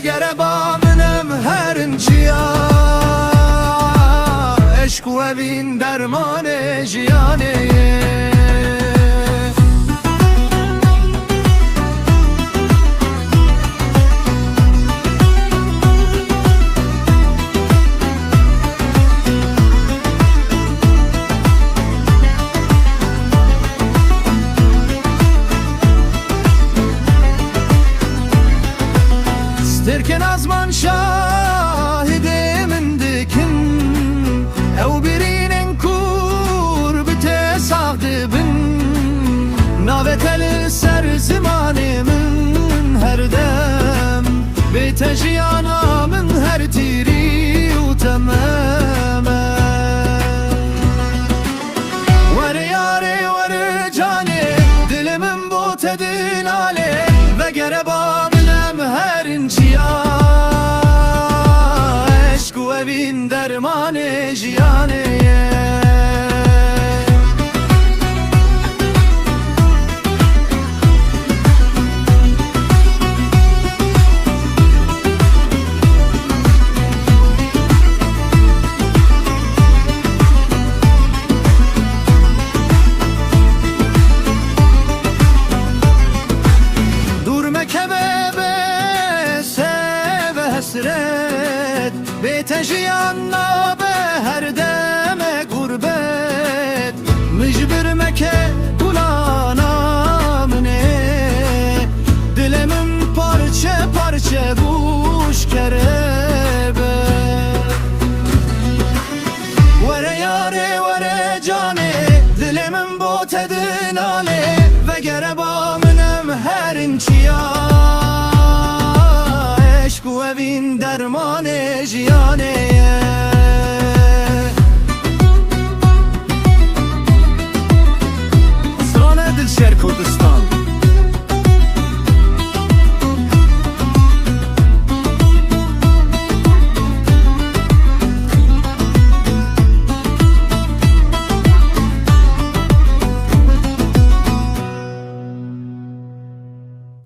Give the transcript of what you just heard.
gereba minem herinciya eşk u evin dermane jiyaneye Derken azman şahidimin dikin ev birinin kurbite sağdibin naveteli ser zimanimin her dem bitejiyanamın her tiri utememe vere yare vere cane dilimin bu tedin ale ve gereba herinciya eşk u evin dermane jiyaneye durme kebebe hasret betejiyanna be her deme gurbet mücbir meke kulanamne dilimin parça parça buş kerebe vere yare vere cane dilimin bu tedin ale ve gereba minem herinciya eşk u evin dermane jiyan